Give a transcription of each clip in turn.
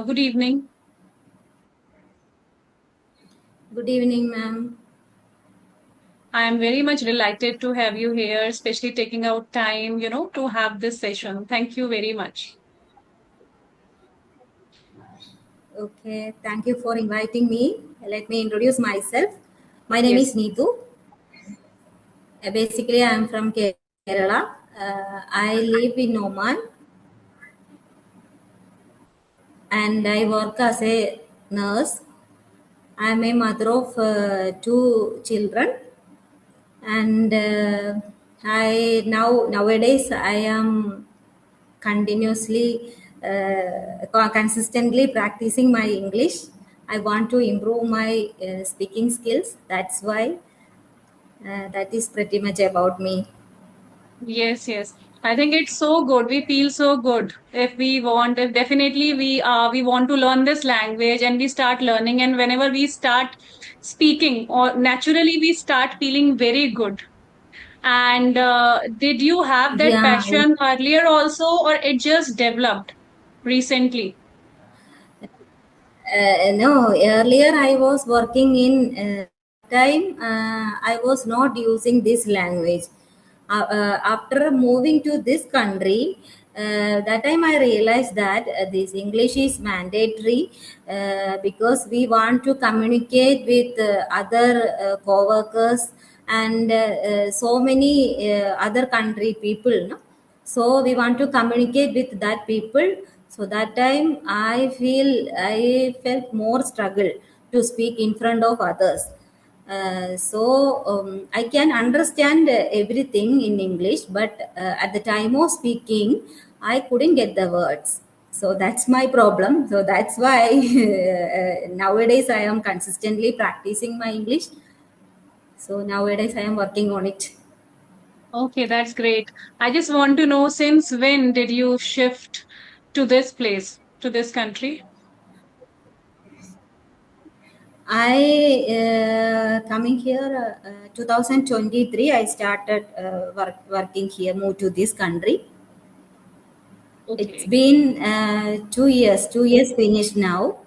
Good evening. Good evening, ma'am. I am very much delighted to have you here, especially taking out time, to have this session. Thank you very much. Okay, thank you for inviting me. Let me introduce myself. My name is Yes. Neetu. Basically, I am from Kerala. I live in Oman and I work as a nurse. I am a mother of two children, and I nowadays I am continuously consistently practicing my English. I want to improve my speaking skills. That's why that is pretty much about me. Yes, yes. I think it's so good. We feel so good if definitely we want to learn this language and we start learning, and whenever we start speaking or naturally we start feeling very good. And did you have that Yeah. passion earlier also, or it just developed recently? No, earlier I was working in time. I was not using this language. After moving to this country, that time I realized that this English is mandatory because we want to communicate with other co-workers and so many other country people. No? So we want to communicate with that people. So that time I felt more struggle to speak in front of others. I can understand everything in English, but at the time of speaking I couldn't get the words. So that's my problem. So that's why nowadays I am consistently practicing my English. So nowadays I am working on it. Okay, that's great. I just want to know, since when did you shift to this place, to this country? I coming here 2023. I started working here, moved to this country. It's Okay. been 2 years. 2 years finished now.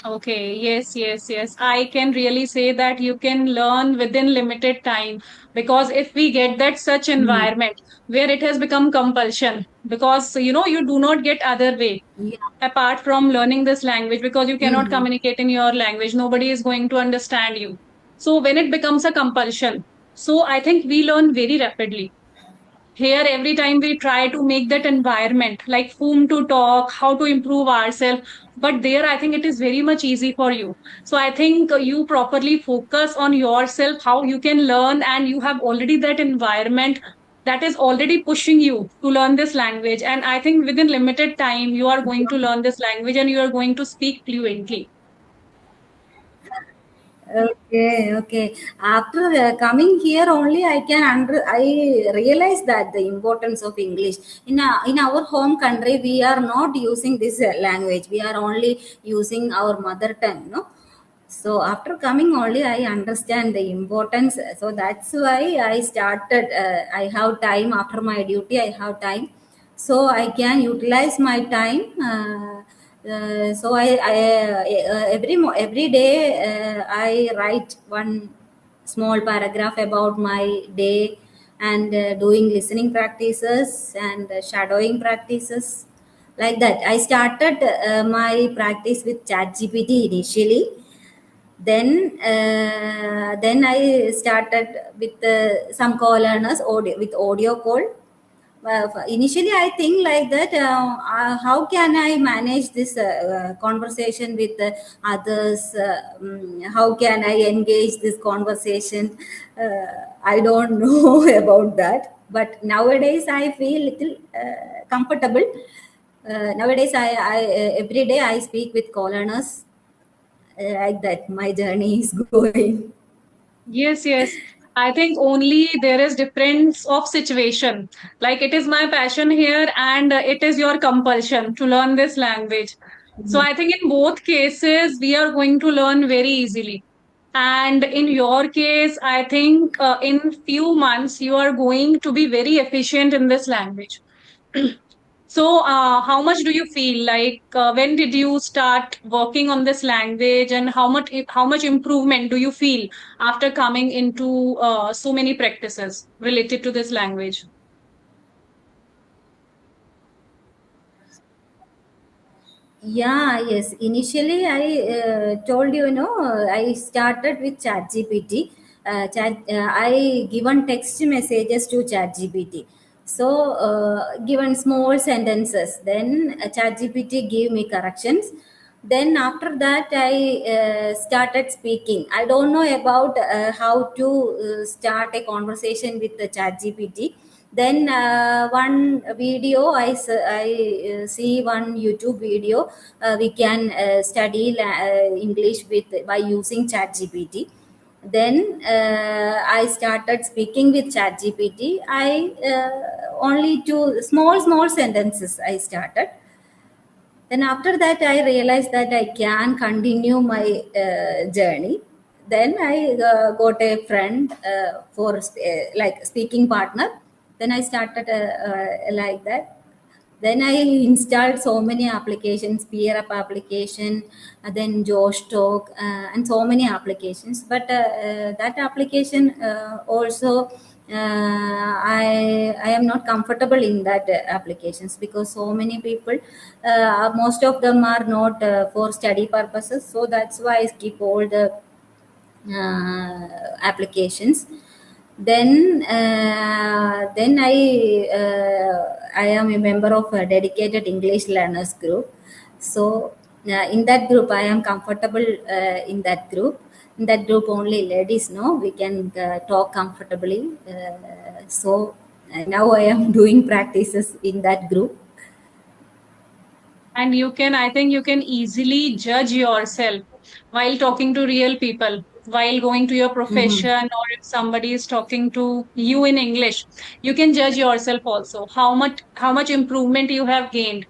Okay, yes, yes, yes. I can really say that you can learn within limited time, because if we get that such Mm. environment where it has become compulsion, because you do not get other way Yeah. apart from learning this language, because you cannot Mm. communicate in your language, nobody is going to understand you. So when it becomes a compulsion, so I think we learn very rapidly. Here every time we try to make that environment like whom to talk, how to improve ourselves, but there I think it is very much easy for you. So I think you properly focus on yourself, how you can learn, and you have already that environment that is already pushing you to learn this language, and I think within limited time you are going to learn this language and you are going to speak fluently. Okay, okay. After coming here only, I realize that the importance of English in our home country, we are not using this language. We are only using our mother tongue. No, so after coming only, I understand the importance. So that's why I started. I have time after my duty. I have time, so I can utilize my time. Every day I write one small paragraph about my day and doing listening practices and shadowing practices like that. I started my practice with ChatGPT initially. Then I started with some co-learners with audio call. Initially I think like that, how can I manage this conversation with others, how can I engage this conversation. I don't know about that, but nowadays I feel little comfortable. Nowadays every day I speak with co-learners like that. My journey is going. Yes, yes. I think only there is difference of situation. Like it is my passion here and it is your compulsion to learn this language. So I think in both cases we are going to learn very easily. And in your case, I think in few months you are going to be very efficient in this language. So, how much do you feel like when did you start working on this language, and how much improvement do you feel after coming into so many practices related to this language? Yeah, yes. Initially, I told you, I started with ChatGPT. I given text messages to ChatGPT. So, given small sentences, then ChatGPT gave me corrections. Then after that, I started speaking. I don't know about how to start a conversation with the ChatGPT. Then one video I see one YouTube video. We can study English with by using ChatGPT. Then I started speaking with ChatGPT. I only two small sentences I started. Then after that I realized that I can continue my journey. Then I got a friend for like speaking partner. Then I started like that. Then I installed so many applications, peer up application, then Josh Talk, and so many applications. But that application also, I am not comfortable in that applications because so many people, most of them are not for study purposes. So that's why I skip all the applications. Then I am a member of a dedicated English learners group. So in that group I am comfortable. In that group only ladies know we can talk comfortably. So now I am doing practices in that group. And I think you can easily judge yourself while talking to real people, while going to your Mhm. profession, or if somebody is talking to you in English, you can judge yourself also how much improvement you have gained,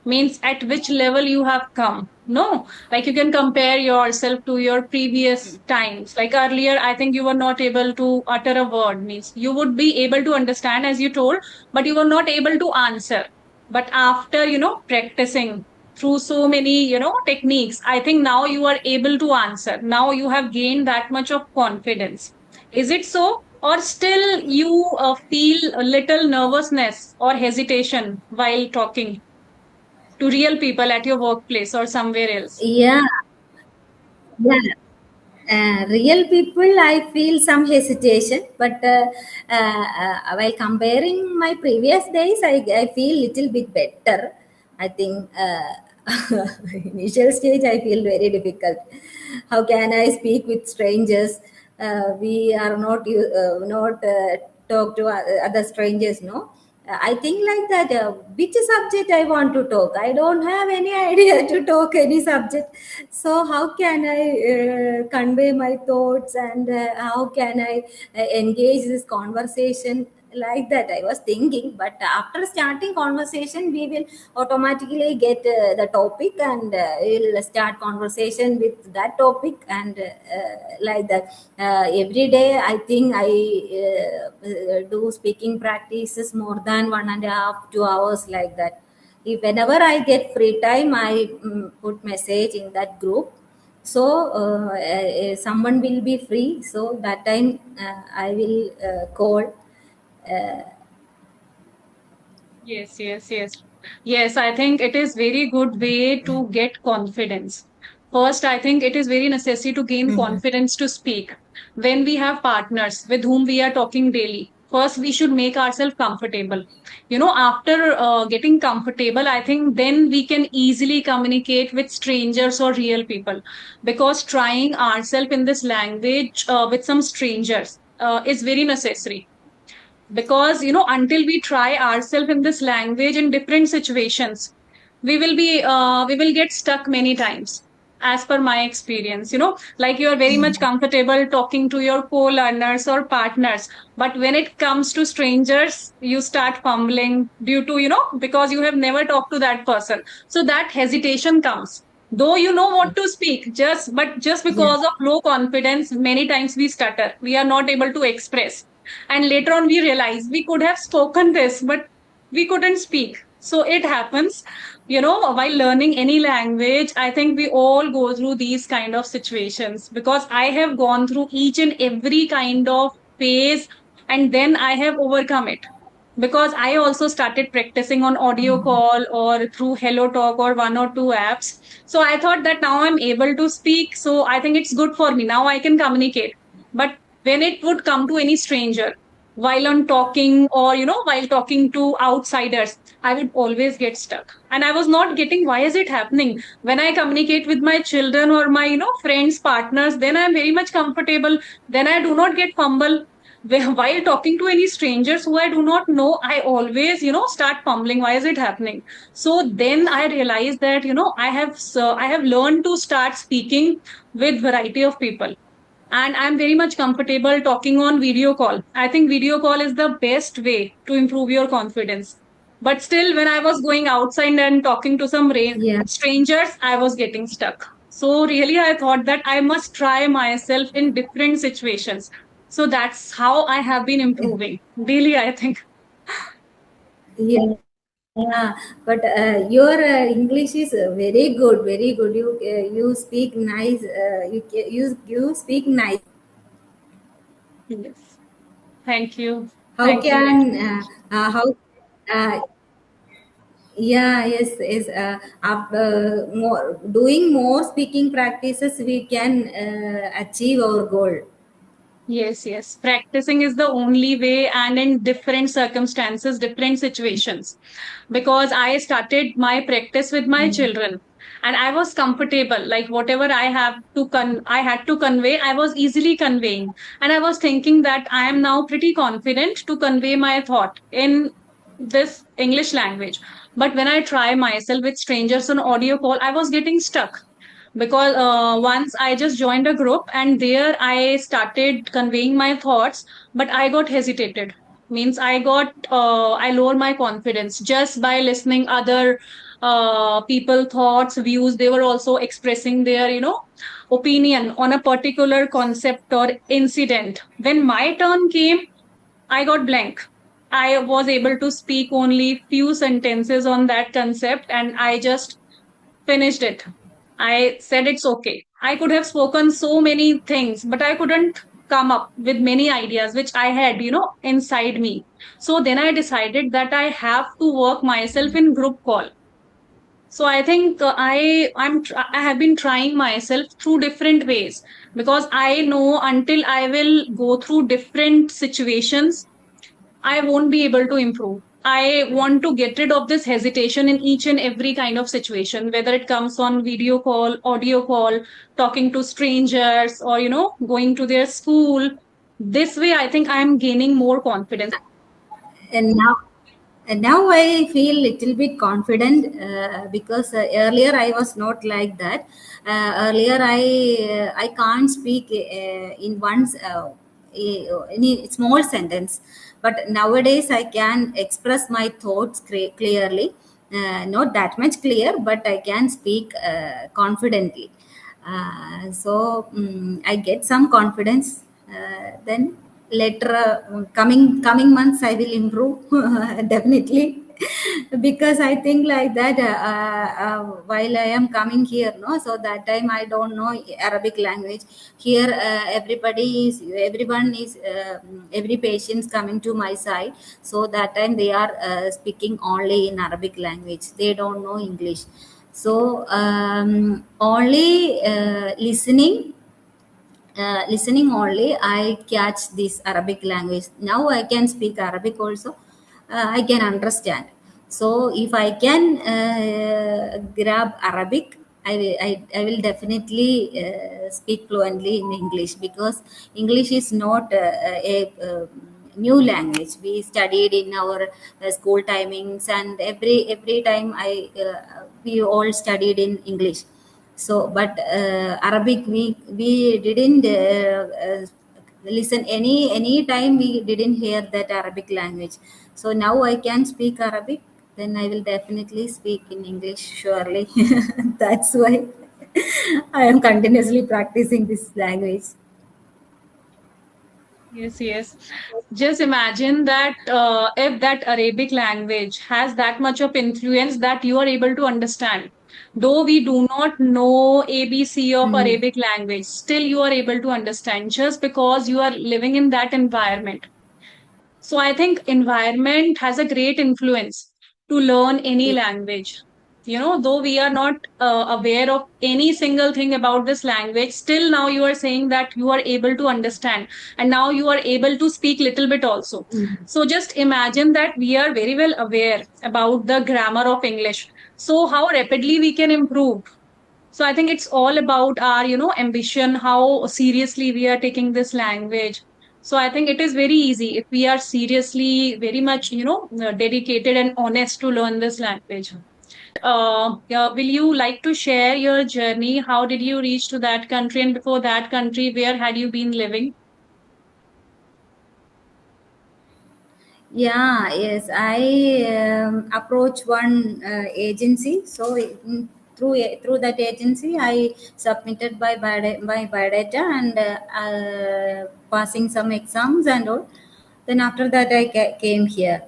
means at which level you have come. No, like you can compare yourself to your previous times. Like earlier, I think you were not able to utter a word, means you would be able to understand as you told, but you were not able to answer. But after, practicing through so many, techniques, I think now you are able to answer. Now you have gained that much of confidence. Is it so? Or still you feel a little nervousness or hesitation while talking to real people at your workplace or somewhere else? Yeah, yeah. Real people, I feel some hesitation, but while comparing my previous days, I feel little bit better. I think initial stage I feel very difficult. How can I speak with strangers? We are not talk to other strangers, no. I think like that. Which subject I want to talk? I don't have any idea to talk any subject. So how can I convey my thoughts, and how can I engage this conversation like that? I was thinking, but after starting conversation, we will automatically get the topic, and we'll start conversation with that topic, and like that. Every day, I think I do speaking practices more than 1.5 2 hours like that. If whenever I get free time, I put message in that group. So someone will be free. So that time I will call. Uh, Yes, yes, yes. Yes, I think it is very good way to get confidence. First, I think it is very necessary to gain Mhm. confidence to speak. When we have partners with whom we are talking daily, first we should make ourselves comfortable. After getting comfortable, I think then we can easily communicate with strangers or real people. Because trying ourselves in this language with some strangers is very necessary, because until we try ourselves in this language in different situations, we will get stuck many times. As per my experience, like you are very much comfortable talking to your co-learners or partners, but when it comes to strangers you start fumbling due to, because you have never talked to that person. So that hesitation comes, though you know what to speak, just Yeah. because of low confidence many times we stutter, we are not able to express. And later on we realized we could have spoken this, but we couldn't speak. So it happens, while learning any language, I think we all go through these kind of situations, because I have gone through each and every kind of phase, and then I have overcome it. Because I also started practicing on audio call or through Hello Talk or one or two apps. So I thought that now I'm able to speak. So I think it's good for me. Now I can communicate. But when it would come to any stranger, while on talking, or while talking to outsiders, I would always get stuck, and I was not getting why is it happening. When I communicate with my children or my friends, partners, then I'm very much comfortable. Then I do not get fumble. While talking to any strangers who I do not know, I always start fumbling. Why is it happening? So then I realized that I have learned to start speaking with variety of people, and I'm very much comfortable talking on video call. I think video call is the best way to improve your confidence. But still, when I was going outside and talking to some Yeah. strangers, I was getting stuck. So really, I thought that I must try myself in different situations. So that's how I have been improving daily, I think. Yeah. Yeah, but your English is very good, very good. You speak nice. You speak nice. Yes. Thank you. How Thank you very can much. how uh, yeah, yes, yes. After more doing more speaking practices, we can achieve our goal. Yes, yes. Practicing is the only way, and in different circumstances, different situations. Because I started my practice with my children, and I was comfortable. Like whatever I had to convey, I was easily conveying. And I was thinking that I am now pretty confident to convey my thought in this English language. But when I try myself with strangers on audio call, I was getting stuck, because once I just joined a group and there I started conveying my thoughts, but I got hesitated. Means I lower my confidence just by listening other people thoughts, views. They were also expressing their opinion on a particular concept or incident. When my turn came, I got blank. I was able to speak only few sentences on that concept, and I just finished it. I said it's okay. I could have spoken so many things, but I couldn't come up with many ideas which I had, inside me. So then I decided that I have to work myself in group call. So I think I have been trying myself through different ways, because I know until I will go through different situations, I won't be able to improve. I want to get rid of this hesitation in each and every kind of situation, whether it comes on video call, audio call, talking to strangers, or, going to their school. This way, I think I am gaining more confidence. And now I feel little bit confident because earlier I was not like that. Earlier I can't speak in once any small sentence, but nowadays I can express my thoughts clearly. Not that much clear, but I can speak confidently. I get some confidence. Then later, coming months, I will improve definitely, because I think like that. While I am coming here, no, so that time I don't know Arabic language. Here, everyone is every patient's coming to my side. So that time they are speaking only in Arabic language. They don't know English. So only listening only I catch this Arabic language. Now I can speak Arabic also. I can understand. So if I can grab Arabic, I will definitely speak fluently in English, because English is not a new language. We studied in our school timings, and every time we all studied in English. So but Arabic, we didn't listen any time. We didn't hear that Arabic language. So now I can speak Arabic, then I will definitely speak in English surely. That's why I am continuously practicing this language. Yes, yes. Just imagine that if that Arabic language has that much of influence that you are able to understand. Though we do not know ABC of Mm. Arabic language, still you are able to understand just because you are living in that environment. So I think environment has a great influence to learn any Ye- language. You know, though we are not aware of any single thing about this language, still now you are saying that you are able to understand, and now you are able to speak little bit also. mm. So just imagine that we are very well aware about the grammar of English. So how rapidly we can improve. So I think it's all about our, ambition, how seriously we are taking this language. So I think it is very easy if we are seriously very much, dedicated and honest to learn this language. Yeah, will you like to share your journey? How did you reach to that country? And before that country, where had you been living? Yeah, yes, I approached one agency. So through that agency, I submitted my biodata and passing some exams and all. Then after that, I came here.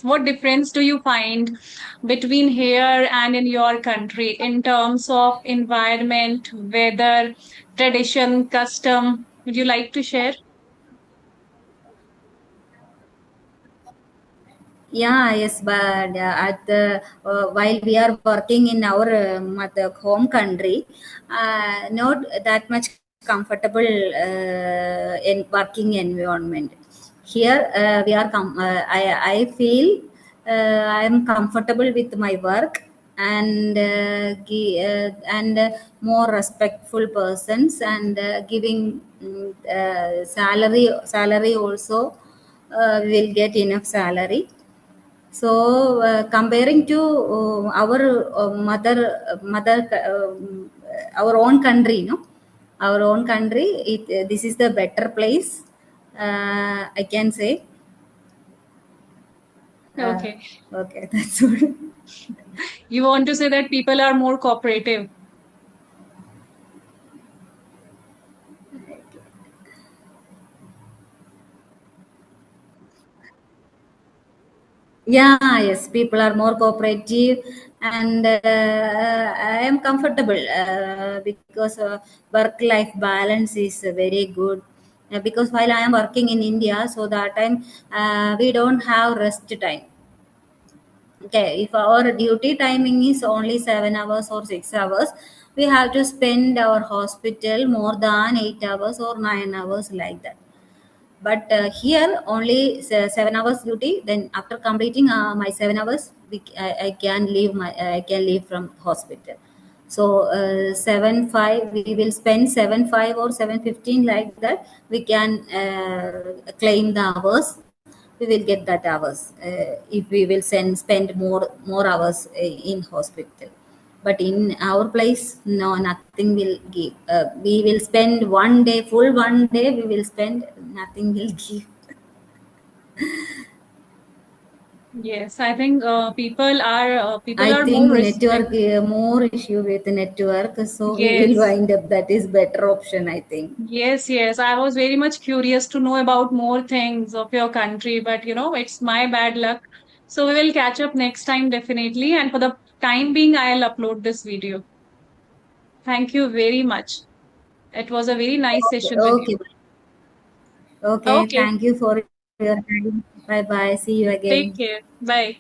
What difference do you find between here and in your country in terms of environment, weather, tradition, custom? Would you like to share? Yeah, yes, but at the while we are working in our mother home country, not that much comfortable in working environment. Here we are. I feel I am comfortable with my work and more respectful persons and giving salary also. We will get enough salary, so comparing to our our own country, no, our own country, this is the better place. I can say. Uh, Okay. okay, that's all. You want to say that people are more cooperative. Yeah, yes, people are more cooperative, and I am comfortable because work-life balance is very good. Because while I am working in India, so that time we don't have rest time. Okay, if our duty timing is only 7 hours or 6 hours, we have to spend our hospital more than 8 hours or 9 hours like that. But here only 7 hours duty. Then after completing my 7 hours, I can leave I can leave from hospital. So 7 5 we will spend 7 5 or 7:15 like that. We can claim the hours. We will get that hours if we will spend more hours in hospital. But in our place, no, nothing will give. We will spend one day, full one day we will spend, nothing will give. Yes, I think people I are think more respect. network, more issue with network, so we will Yes. wind up that is better option, I think. Yes, yes. I was very much curious to know about more things of your country, but it's my bad luck. So we will catch up next time definitely. And for the time being, I'll upload this video. Thank you very much. It was a very nice Okay, session with you. okay, okay, Okay, thank you for your time. Bye bye, see you take again. care. Bye.